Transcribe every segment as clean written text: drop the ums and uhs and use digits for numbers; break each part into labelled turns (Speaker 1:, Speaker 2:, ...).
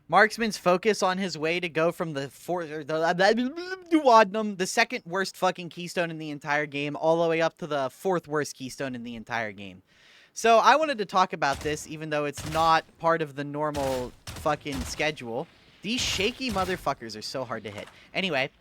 Speaker 1: Marksman's focus on his way to go from the second worst fucking Keystone in the entire game all the way up to the fourth worst Keystone in the entire game. So I wanted to talk about this, even though it's not part of the normal fucking schedule. These shaky motherfuckers are so hard to hit. Anyway,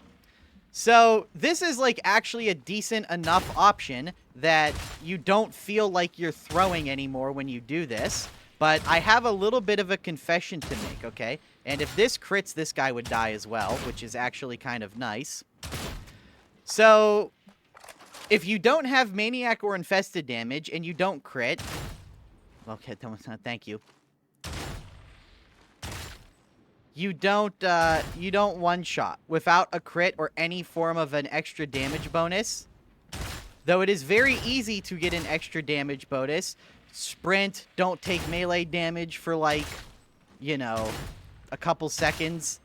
Speaker 1: so this is like actually a decent enough option that you don't feel like you're throwing anymore when you do this. But I have a little bit of a confession to make, okay? And if this crits, this guy would die as well, which is actually kind of nice. So, if you don't have Maniac or Infested damage, and you don't crit... Okay, thank you. You don't one-shot without a crit or any form of an extra damage bonus. Though it is very easy to get an extra damage bonus. Sprint, don't take melee damage for, like, you know, a couple seconds.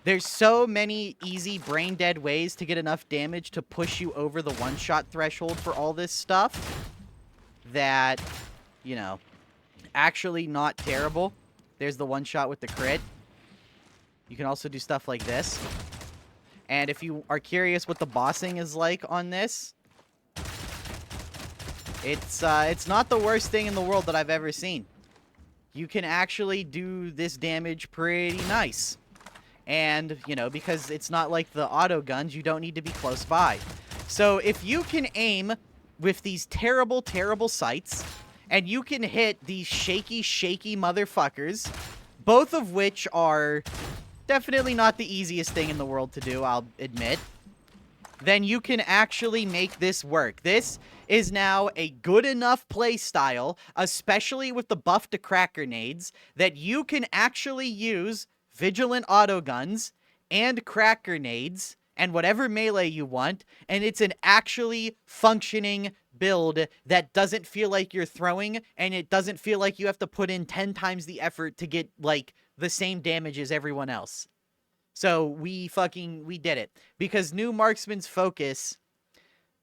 Speaker 1: There's so many easy brain-dead ways to get enough damage to push you over the one-shot threshold for all this stuff that, you know, actually not terrible. There's the one-shot with the crit. You can also do stuff like this. And if you are curious what the bossing is like on this... It's not the worst thing in the world that I've ever seen. You can actually do this damage pretty nice. And, you know, because it's not like the auto guns, you don't need to be close by. So if you can aim with these terrible, terrible sights, and you can hit these shaky, shaky motherfuckers, both of which are definitely not the easiest thing in the world to do, I'll admit, then you can actually make this work. This is now a good enough play style, especially with the buff to crack grenades, that you can actually use Vigilant auto guns and crack grenades and whatever melee you want, and it's an actually functioning build that doesn't feel like you're throwing, and it doesn't feel like you have to put in 10 times the effort to get, like, the same damage as everyone else. So we did it. Because new Marksman's focus,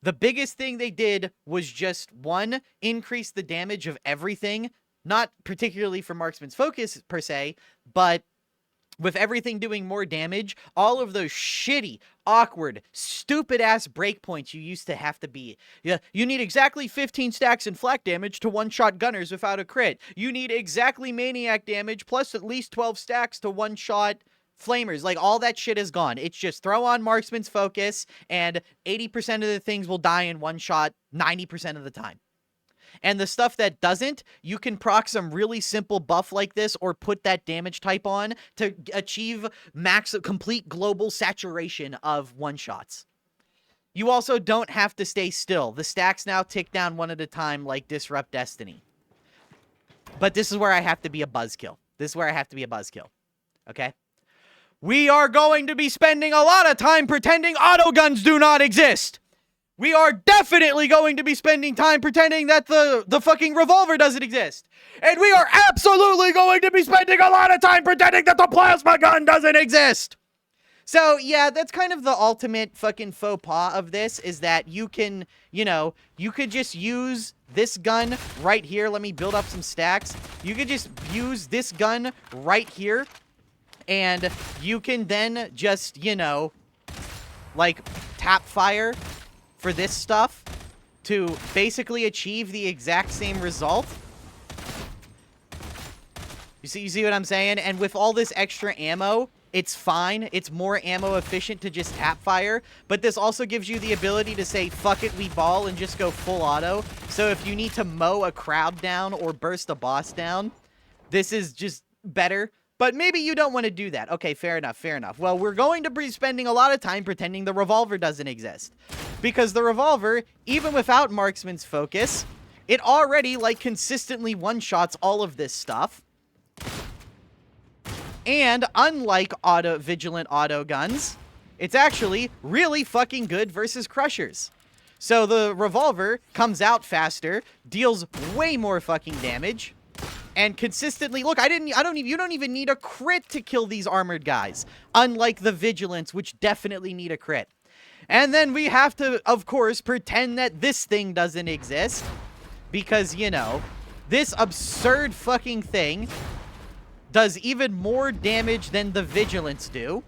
Speaker 1: the biggest thing they did was just, one, increase the damage of everything. Not particularly for Marksman's focus, per se, but with everything doing more damage, all of those shitty, awkward, stupid-ass breakpoints you used to have to be. Yeah, you need exactly 15 stacks in flak damage to one-shot gunners without a crit. You need exactly Maniac damage plus at least 12 stacks to one-shot flamers. Like, all that shit is gone. It's just throw on Marksman's focus, and 80% of the things will die in one shot 90% of the time. And the stuff that doesn't, you can proc some really simple buff like this or put that damage type on to achieve complete global saturation of one-shots. You also don't have to stay still. The stacks now tick down one at a time like Disrupt Destiny. But this is where I have to be a buzzkill. Okay? We are going to be spending a lot of time pretending auto guns do not exist. We are definitely going to be spending time pretending that the fucking revolver doesn't exist. And we are absolutely going to be spending a lot of time pretending that the plasma gun doesn't exist. So, yeah, that's kind of the ultimate fucking faux pas of this, is that you can, you know, you could just use this gun right here. Let me build up some stacks. You could just use this gun right here, and you can then just, you know, like, tap fire for this stuff to basically achieve the exact same result. You see what I'm saying? And with all this extra ammo, it's fine. It's more ammo efficient to just tap fire. But this also gives you the ability to say, fuck it, we ball, and just go full auto. So if you need to mow a crowd down or burst a boss down, this is just better. But maybe you don't want to do that. Okay, fair enough, fair enough. Well, we're going to be spending a lot of time pretending the revolver doesn't exist. Because the revolver, even without Marksman's focus, it already, like, consistently one-shots all of this stuff. And unlike Vigilant auto guns, it's actually really fucking good versus crushers. So the revolver comes out faster, deals way more fucking damage, and consistently, look, you don't even need a crit to kill these armored guys, unlike the Vigilants, which definitely need a crit. And then we have to, of course, pretend that this thing doesn't exist, because, you know, this absurd fucking thing does even more damage than the Vigilants do,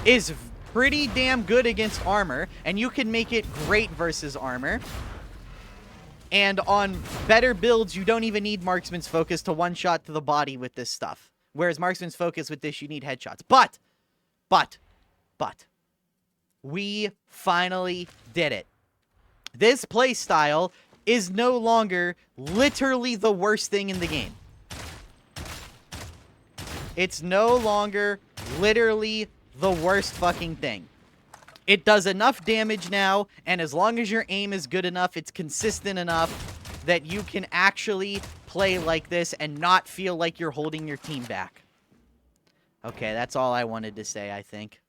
Speaker 1: is pretty damn good against armor, and you can make it great versus armor. And on better builds, you don't even need Marksman's Focus to one-shot to the body with this stuff. Whereas Marksman's Focus with this, you need headshots. But, we finally did it. This playstyle is no longer literally the worst thing in the game. It's no longer literally the worst fucking thing. It does enough damage now, and as long as your aim is good enough, it's consistent enough that you can actually play like this and not feel like you're holding your team back. Okay, that's all I wanted to say, I think.